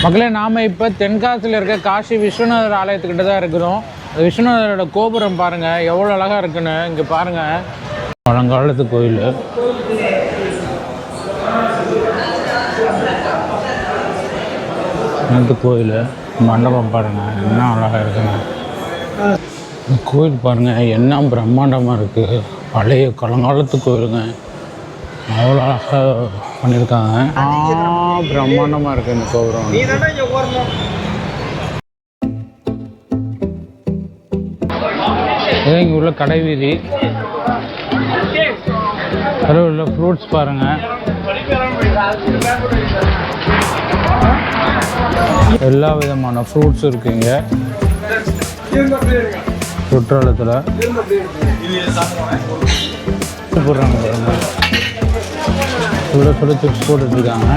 மக்களே நாம் இப்போ தென்காசியில் இருக்க காசி விஸ்வநாதர் ஆலயத்துக்கிட்ட தான் இருக்கிறோம். அந்த விஸ்வநாதரோட கோபுரம் பாருங்கள் எவ்வளோ அழகாக இருக்குன்னு. இங்கே பாருங்கள், பழங்காலத்து கோயில். அந்த கோயில் மண்டபம் பாருங்கள் என்ன அழகாக இருக்குங்க. கோயில் பாருங்கள் என்ன பிரம்மாண்டமாக இருக்குது. பழைய பழங்காலத்து கோயிலுங்க, அவ்வளோ அழகாக பண்ணியிருக்காங்க. பிரம்மாண்டமாக இருக்குது இந்த கோபுரம். இங்கே உள்ள கடை வீதி, உள்ள ஃப்ரூட்ஸ் பாருங்கள். எல்லா விதமான ஃப்ரூட்ஸும் இருக்குங்க குற்றாலத்தில். போடுறாங்க பாருங்க, சுட சுட சிப்ஸ் போட்டுட்ருக்காங்க.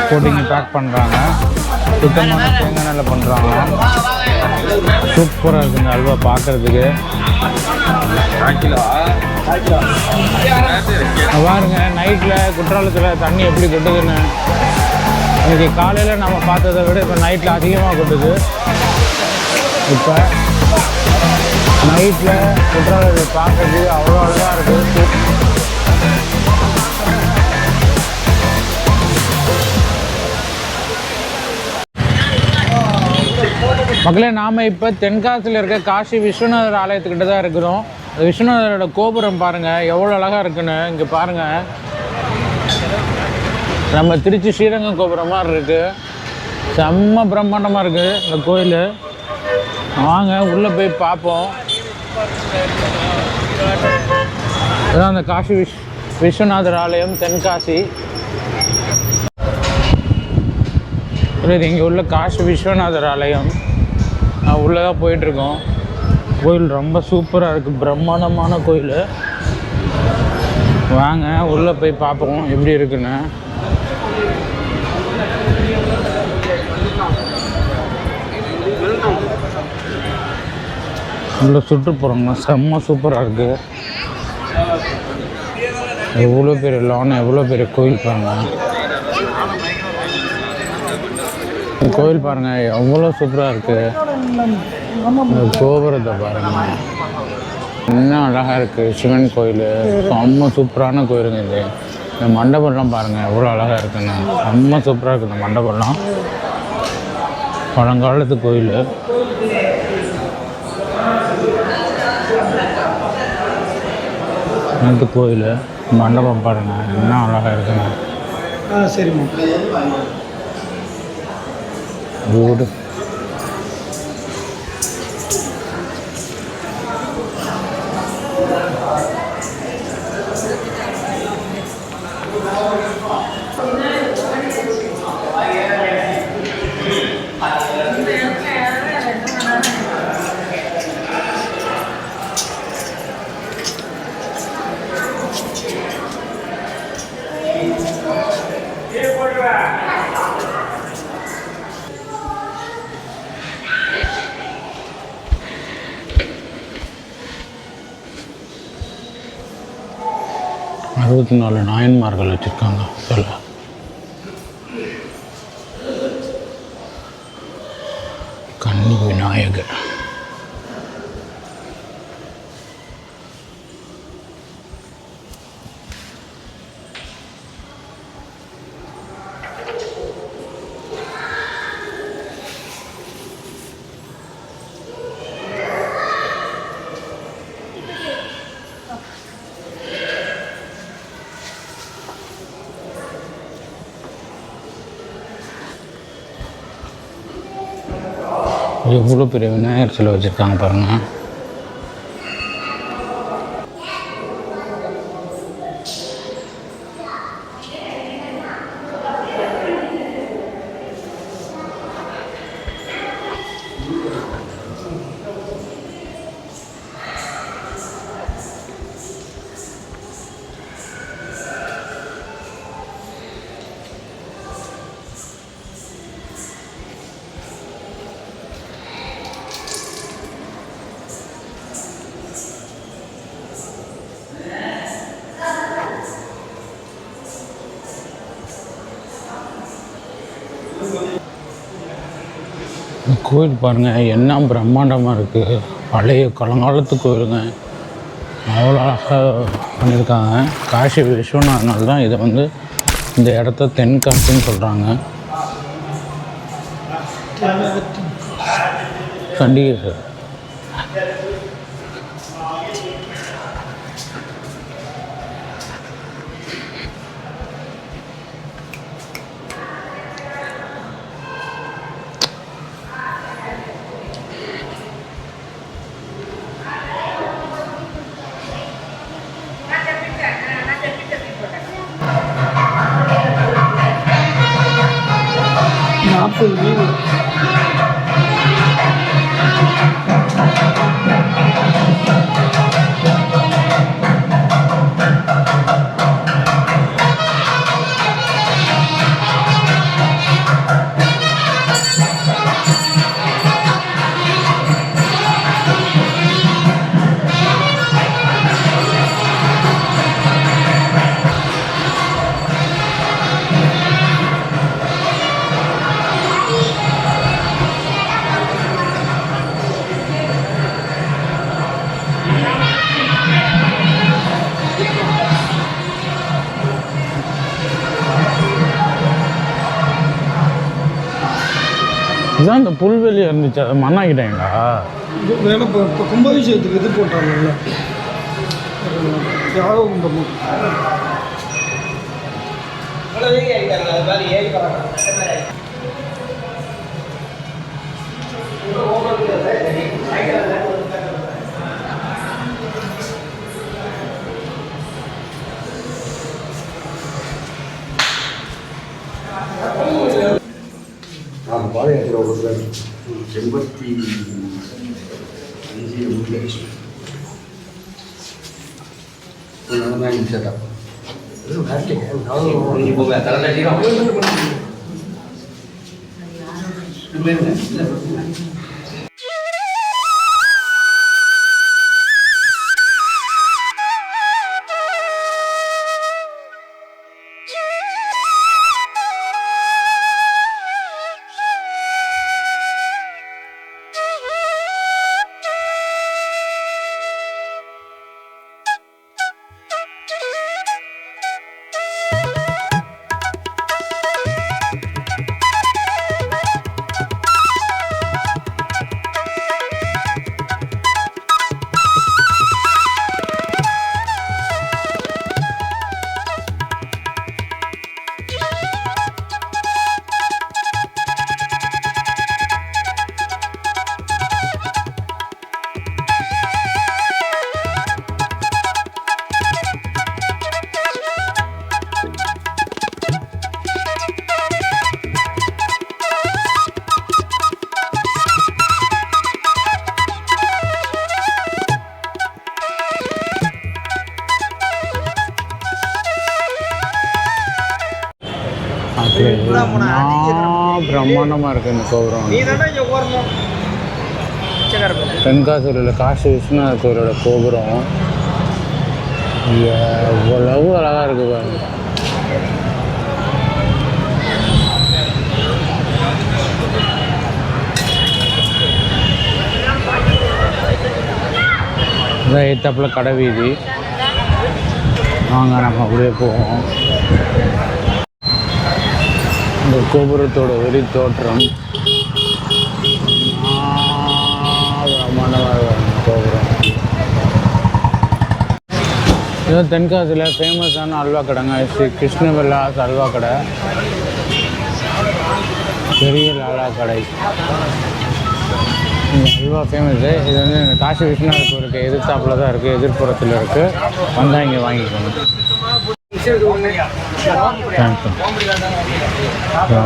போட்டிங்க பேக் பண்ணுறாங்க. சுத்தமான தேங்காய் எண்ணெயில் பண்ணுறாங்க. சூப்பராக இருக்குங்க அல்வா பார்க்குறதுக்கு. பாருங்க நைட்டில் குற்றாலத்தில் தண்ணி எப்படி கொட்டுதுன்னு. இன்னைக்கு காலையில் நம்ம பார்த்ததை விட இப்போ நைட்டில் அதிகமாக கொட்டுது. இப்போ நைட்டில் குற்றாலத்தை பார்க்குறதுக்கு அவ்வளோ அழகாக இருக்குது. மக்களே நாம் இப்போ தென்காசியில் இருக்க காசி விஸ்வநாதர் ஆலயத்துக்கிட்ட தான் இருக்கிறோம். அந்த விஸ்வநாதரோட கோபுரம் பாருங்கள் எவ்வளோ அழகாக இருக்குன்னு. இங்கே பாருங்கள், நம்ம திருச்சி ஸ்ரீரங்கம் கோபுரம் மாதிரி இருக்குது. செம்ம பிரம்மாண்டமாக இருக்குது இந்த கோயில். வாங்க உள்ளே போய் பார்ப்போம். இதுதான் அந்த காசி விஸ்வநாதர் ஆலயம் தென்காசி. இங்கே உள்ள காசி விஸ்வநாதர் ஆலயம் உள்ளே தான் போயிட்டுருக்கோம். கோயில் ரொம்ப சூப்பராக இருக்குது, பிரம்மாண்டமான கோயில். வாங்க உள்ளே போய் பார்ப்போம் எப்படி இருக்குன்னு. உள்ள சுற்றுப்புறங்க செம்ம சூப்பராக இருக்குது. எவ்வளோ பெரிய லான், எவ்வளோ பெரிய கோயில் பாருங்கள். கோயில் பாருங்கள் எவ்வளோ சூப்பராக இருக்குது. கோபுரத்தை பாருங்கள் இன்னும் அழகாக இருக்குது. சிவன் கோயில் செம்ம சூப்பரான கோயிலுங்க இது. இந்த மண்டபம்லாம் பாருங்கள் எவ்வளோ அழகாக இருக்குன்னு. செம்ம சூப்பராக இருக்குது இந்த மண்டபம்லாம். பழங்காலத்து கோயில். இந்த கோயில் மண்டபம் பாருங்கள் என்ன அழகாக இருக்குங்க. சரிம்மா வீடு அறுபத்தி 4 நாயன்மார்கள் வச்சுருக்காங்க. சொல்ல கன்னி விநாயகர். எவ்வளோ பெரிய விநாயகர் சிலை வச்சுருக்காங்க பாருங்கள். கோயில் பாருங்கள் என்ன பிரம்மாண்டமாக இருக்குது. பழைய பழங்காலத்து கோயிலுங்க. அவ்வளோ அழகாக பண்ணியிருக்காங்க. காசி விஸ்வநாதனால தான் இதை வந்து இந்த இடத்த தென்காசின்னு சொல்கிறாங்க. கண்டிகேஸ்வரர் இதுதான் இந்த புல்வெளி இருந்துச்சு, அதை மண்ணாக்கிட்டாங்களா? வேலை இப்போ கும்பாபிஷேகத்துக்கு இது போட்டாங்கல்ல, யாக கும்பம். பாதயாத்திரை ஒவ்வொரு 85 நிமிஷம் பிரம்மாண்டமாக இருக்குது இந்த கோபுரம். தென்காசியில் காசி விஸ்வநாதர் கோயிலோட கோபுரம் எவ்வளவு அழகாக இருக்குது பாருங்க. இதான் எத்தாப்பில் கடை வீதி. வாங்க நம்ம அப்படியே போவோம். இந்த கோபுரத்தோட வெளி தோற்றம் பிரம்மாண்டமாக கோபுரம். இது தென்காசியில் ஃபேமஸான அல்வா கடைங்க. ஸ்ரீ கிருஷ்ணவிலாஸ் அல்வா கடை, பெரிய லாலா கடை. இந்த அல்வா ஃபேமஸ்ஸு. இது வந்து இந்த காசி விஸ்வநாதர் கோயிலுக்கு எதிர்த்தாப்பில் தான் இருக்குது, எதிர்ப்புறத்தில் இருக்குது. வந்தால் இங்கே வாங்கிக்கணும்.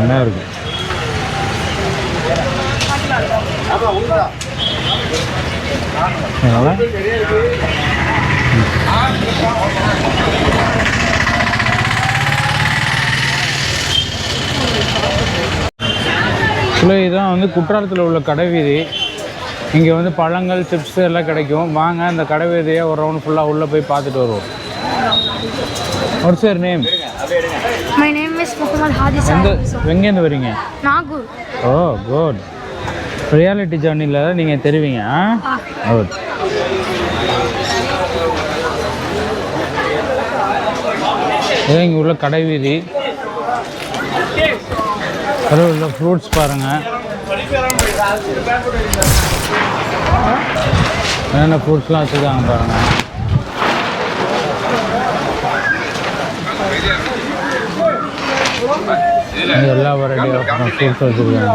நல்லா இருக்கு. இதுதான் வந்து குற்றாலத்தில் உள்ள கடை வீதி. இங்கே வந்து பழங்கள், சிப்ஸ் எல்லாம் கிடைக்கும். வாங்க அந்த கடை வீதியை ஒரு ரவுண்ட் ஃபுல்லாக உள்ளே போய் பார்த்துட்டு வருவோம். What's your name? My name is Muhammad Hadis. எங்கேருந்து வரீங்க? Nagur. Oh, good. ரியாலிட்டி ஜேர்னியில் நீங்கள் தெரிவிங்க. ஓகே. இதான் இங்கே உள்ள கடை வீதி. அதில் உள்ள ஃப்ரூட்ஸ் பாருங்கள். என்னென்ன ஃப்ரூட்ஸ்லாம் வச்சுருக்காங்க பாருங்கள். எல்லா வெரைட்டி ஆஃப் ஃப்ரூட்ஸ் வச்சுருக்காங்க.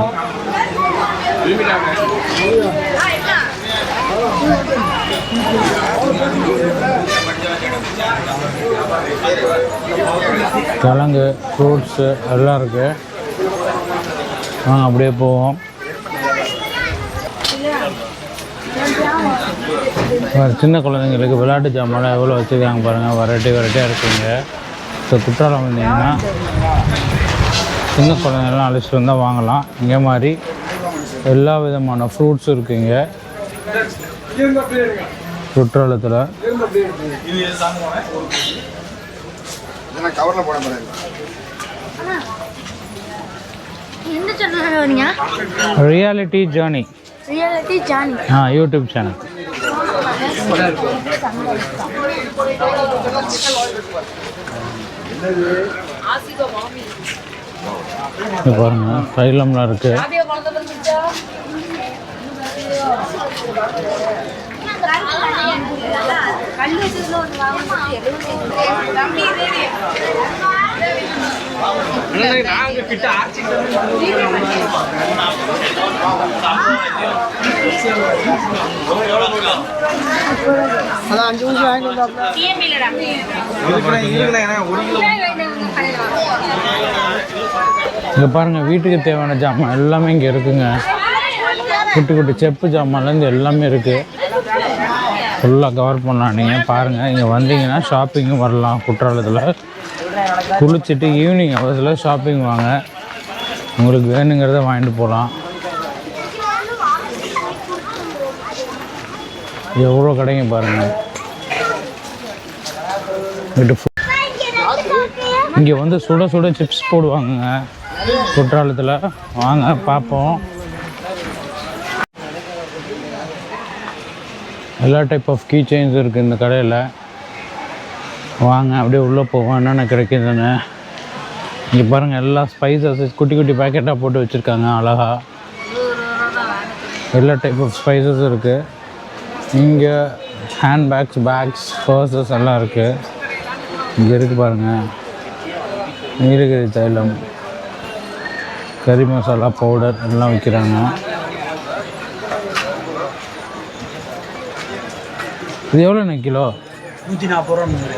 கிழங்கு, ஃப்ரூட்ஸு எல்லாம் இருக்குது. வாங்க அப்படியே போவோம். சின்ன குழந்தைங்களுக்கு விளையாட்டு ஜாமான்லாம் எவ்வளோ வச்சுருக்காங்க பாருங்கள். வெரைட்டியாக இருக்குங்க. ஸோ குற்றாலம் வந்தீங்கன்னா சின்ன குழந்தைங்கள்லாம் அழைச்சிட்டு வந்தால் வாங்கலாம். இங்கே மாதிரி எல்லா விதமான ஃப்ரூட்ஸும் இருக்குங்க குற்றாலத்தில். Reality journey YouTube channel. பாருங்க தைலம்லாம் இருக்கு. இங்கே பாருங்கள் வீட்டுக்கு தேவையான ஜாமான் எல்லாமே இங்கே இருக்குங்க. குட்டி குட்டி செப்பு ஜாமான்லேருந்து எல்லாமே இருக்குது. ஃபுல்லாக கவர் பண்ணலாம். நீங்கள் பாருங்கள் இங்கே வந்தீங்கன்னா ஷாப்பிங்கும் வரலாம். குற்றாலத்தில் குளிச்சுட்டு ஈவினிங் ஹவர்ஸில் ஷாப்பிங் வாங்க. உங்களுக்கு வேணுங்கிறத வாங்கிட்டு போகலாம். எவ்வளோ கடைங்க பாருங்கள். இங்கே வந்து சுட சுட சிப்ஸ் போடுவாங்க குற்றாலத்தில். வாங்க பார்ப்போம். எல்லா டைப் ஆஃப் கீ செயின்ஸ் இருக்குது இந்த கடையில். வாங்க அப்படியே உள்ளே போவோம் என்னென்ன கிடைக்குதுன்னு. இங்கே பாருங்கள் எல்லா ஸ்பைசஸ் குட்டி குட்டி பேக்கெட்டாக போட்டு வச்சுருக்காங்க அழகாக. எல்லா டைப் ஆஃப் ஸ்பைசஸ் இருக்குது. இங்கே ஹேண்ட்பேக்ஸ், பேக்ஸ், பர்சஸ் எல்லாம் இருக்குது. இங்கே இருக்குது பாருங்கள். நீலகிரி தைலம், கறி மசாலா பவுடர் எல்லாம் விற்கிறாங்க. இது எவ்வளோண்ணே கிலோ? 140 ரூபா.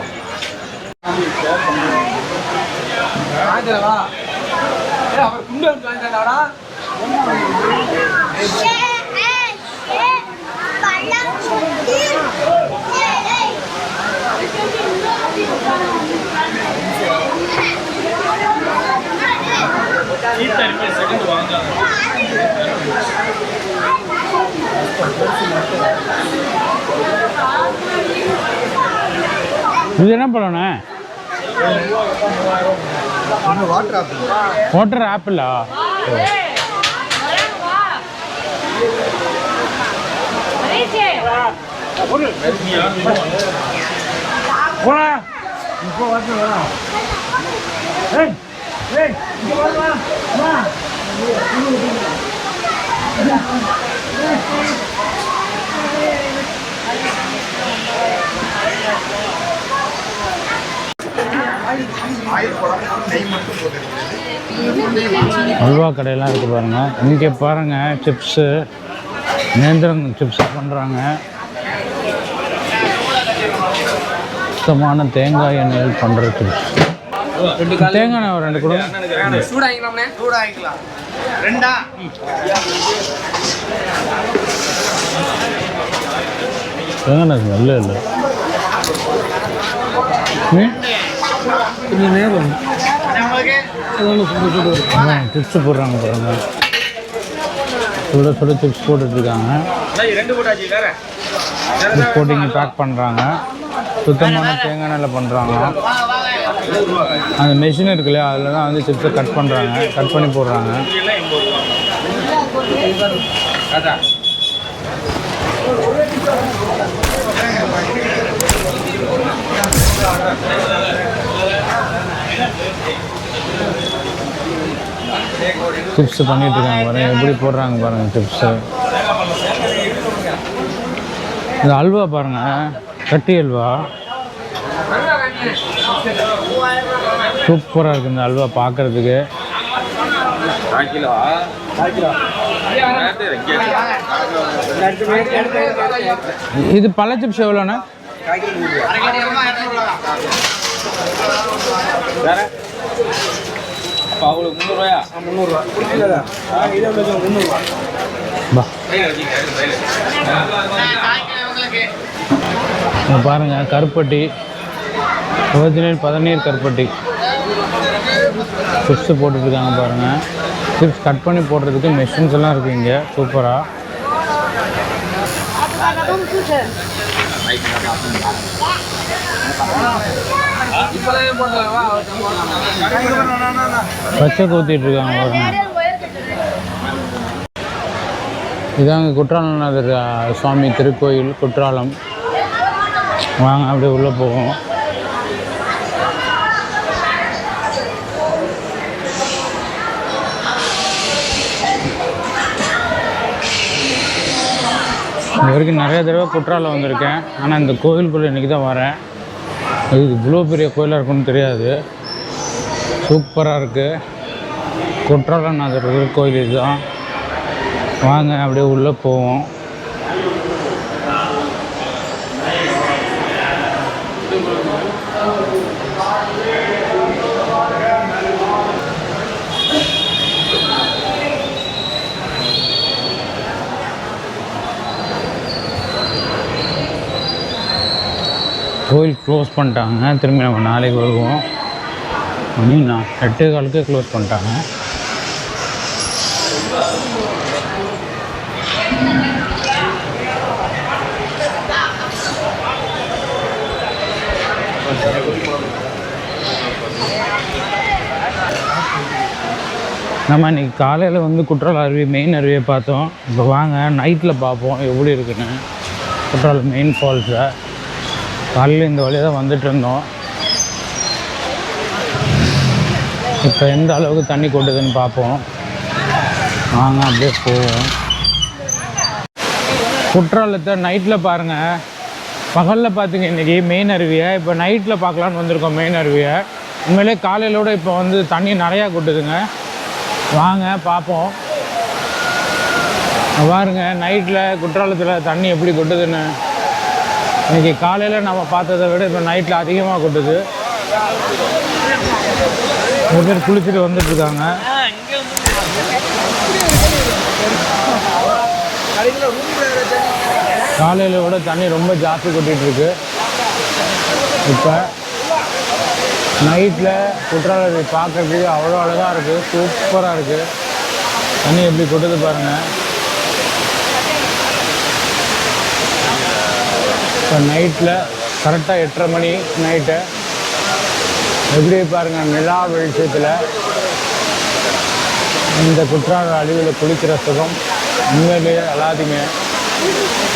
இது என்ன பழம்ண்ணே? வாட்டர் ஆப்பிளா? அல்வா கடையெல்லாம் இருக்குது பாருங்கள். இங்கே பாருங்கள் சிப்ஸு, நேந்திரன் சிப்ஸ் பண்ணுறாங்க. சுத்தமான தேங்காய் எண்ணெயில் பண்ணுற சிப்ஸ். தேங்காய் எண்ணெய் ஒரு 2 கூட தேங்காய் எண்ணெய் ஸ்மெல்லே இல்லை. கொஞ்சம் நேரம் சிப்ஸ் போடுறாங்க பாருங்க. சுட சுட சிப்ஸ் போட்டுட்ருக்காங்க. சிப்ஸ் போட்டு இங்கே பேக் பண்ணுறாங்க. சுத்தமான தேங்காய் எண்ணெயில் பண்ணுறாங்க. அந்த மெஷின் இருக்குல்லையா அதில் தான் வந்து சிப்ஸை கட் பண்ணுறாங்க. கட் பண்ணி போடுறாங்க. டிப்ஸ் பண்ணிட்டு இருக்காங்க பாருங்க, எப்படி போடுறாங்க பாருங்க டிப்ஸு. இந்த அல்வா பாருங்க, கட்டி அல்வா சூப்பராக இருக்குது. இந்த அல்வா பார்க்குறதுக்கு இது பழ சிப்ஸ் எவ்வளோண்ணா? அவங்களுக்கு 300 300 பிடிக்கலதா இது 300 பாருங்க கருப்பட்டி, ஒரிஜினல் பதநீர் கருப்பட்டி சிப்ஸ் போட்டுட்ருக்காங்க பாருங்கள். சிப்ஸ் கட் பண்ணி போடுறதுக்கு மெஷின்ஸ் எல்லாம் இருக்குது இங்கே சூப்பராக. பச்சை ஊற்றிட்டுருக்காங்க பாருங்க. இதாங்க குற்றாலநாதர் சுவாமி திருக்கோயில் குற்றாலம். வாங்க அப்படியே உள்ளே போவோம். இது வரைக்கும் நிறைய தடவை குற்றாலம் வந்திருக்கேன், ஆனால் இந்த கோயிலுக்குள்ளே இன்றைக்கி தான் வரேன். இது இவ்வளோ பெரிய கோயிலாக இருக்குன்னு தெரியாது. சூப்பராக இருக்குது. குற்றாலநாதர் கோயில் இதுதான். வாங்க அப்படியே உள்ளே போவோம். கோயில் க்ளோஸ் பண்ணிட்டாங்க. திரும்பி நம்ம நாளைக்கு வருவோம். மணிண்ணா 8:15 க்ளோஸ் பண்ணிட்டாங்க. நம்ம இன்றைக்கி காலையில் வந்து குற்றால அருவி மெயின் அருவியை பார்த்தோம். இப்போ வாங்க நைட்டில் பார்ப்போம் எப்படி இருக்குன்னு குற்றாலம் மெயின் ஃபால்ஸை. காலையில் இந்த வழியாக தான் வந்துட்டு இருந்தோம். இப்போ எந்த அளவுக்கு தண்ணி கொட்டுதுன்னு பார்ப்போம். வாங்க அப்படியே போவோம். குற்றாலத்தை நைட்டில் பாருங்கள். பகலில் பார்த்திங்க இன்றைக்கி மெயின் அருவியை, இப்போ நைட்டில் பார்க்கலான்னு வந்திருக்கோம் மெயின் அருவியை. உண்மையிலே காலையிலோட இப்போ வந்து தண்ணி நிறையா கொட்டுதுங்க. வாங்க பார்ப்போம். பாருங்க நைட்டில் குற்றாலத்தில் தண்ணி எப்படி கொட்டுதுன்னு. இன்றைக்கி காலையில் நம்ம பார்த்ததை விட இப்போ நைட்டில் அதிகமாக கொட்டுது. ஒரு பேர் குளிச்சுட்டு வந்துட்டுருக்காங்க. காலையில் விட தண்ணி ரொம்ப ஜாஸ்தி கொட்டிகிட்ருக்கு. இப்போ நைட்டில் குற்றாலத்தை பார்க்குறதுக்கு அவ்வளோ அழகாக இருக்குது, சூப்பராக இருக்குது. தண்ணி எப்படி கொட்டுது பாருங்கள். இப்போ நைட்டில் கரெக்டாக 8:30 மணி நைட்டு எப்படி பாருங்கள். நிலா வெளிச்சத்தில் இந்த குற்றால அருவியில் குளிக்கிற சுகம் உண்மையிலேயே அல்லாதீங்க.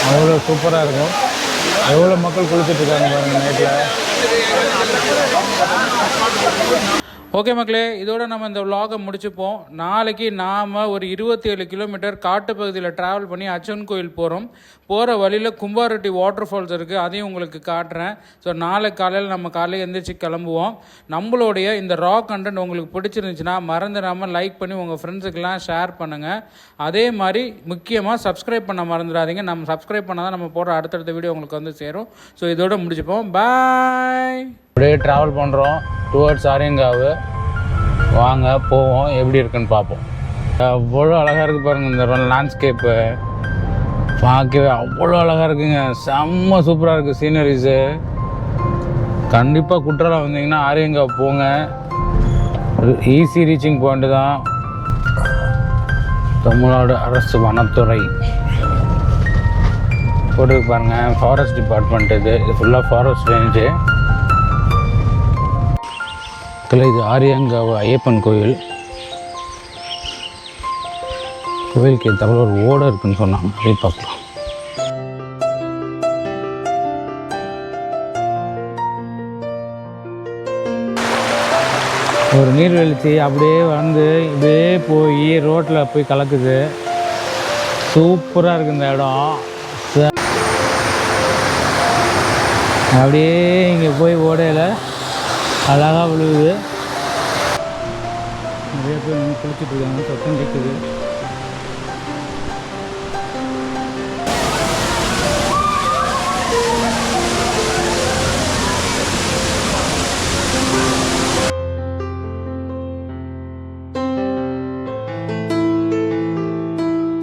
அவ்வளோ சூப்பராக இருக்கும். எவ்வளோ மக்கள் குளிச்சுட்ருக்காங்க பாருங்கள் நைட்டில். ஓகே மக்களே, இதோட நம்ம இந்த vlog-ஐ முடிச்சுப்போம். நாளைக்கு நாம் ஒரு 27 கிலோமீட்டர் காட்டு பகுதியில் ட்ராவல் பண்ணி அச்சன் கோயில் போகிறோம். போகிற வழியில் கும்பாரெட்டி வாட்டர் ஃபால்ஸ் இருக்குது, அதையும் உங்களுக்கு காட்டுறேன். ஸோ நாளைக்கு காலையில் நம்ம காலையில் எந்திரிச்சு கிளம்புவோம். நம்மளுடைய இந்த ரா கண்டென்ட் உங்களுக்கு பிடிச்சிருந்துச்சுன்னா மறந்துடாமல் லைக் பண்ணி உங்கள் ஃப்ரெண்ட்ஸுக்கெல்லாம் ஷேர் பண்ணுங்கள். அதே மாதிரி முக்கியமாக சப்ஸ்கிரைப் பண்ண மறந்துடாதீங்க. நம்ம சப்ஸ்கிரைப் பண்ணால் தான் நம்ம போடுற அடுத்தடுத்த வீடியோ உங்களுக்கு வந்து சேரும். ஸோ இதோட முடிச்சுப்போம். பாய். அப்படியே ட்ராவல் பண்ணுறோம் டுவர்ட்ஸ் ஆரியங்காவு. வாங்க போவோம், எப்படி இருக்குன்னு பார்ப்போம். அவ்வளோ அழகாக இருக்குது பாருங்கள். இந்த லேண்ட்ஸ்கேப்பு பார்க்கவே அவ்வளோ அழகாக இருக்குங்க. செம்ம சூப்பராக இருக்குது சீனரிஸு. கண்டிப்பாக குற்றாலம் வந்தீங்கன்னா ஆரியங்காவு போங்க. ஈஸி ரீச்சிங் பாயிண்ட்டு தான். தமிழ்நாடு அரசு வனத்துறை போட்டுருக்கு பாருங்கள். ஃபாரஸ்ட் டிபார்ட்மெண்ட் இது ஃபுல்லாக ஃபாரஸ்ட் ரேஞ்சு. இது ஆரியங்காவு ஐயப்பன் கோயில். கோயிலுக்கு ஏற்றாப்புல ஒரு ஓடை இருக்குன்னு சொன்னாங்க, போய் பார்க்கலாம். ஒரு நீர்வீழ்ச்சி அப்படியே வந்து இப்படியே போய் ரோட்டில் போய் கலக்குது. சூப்பராக இருக்குது இந்த இடம். அப்படியே இங்கே போய் ஓடையில் அழகாக விழுவுது. நிறைய பேர் குளிச்சுட்டு இருக்காங்க, சத்தம் கேட்குது.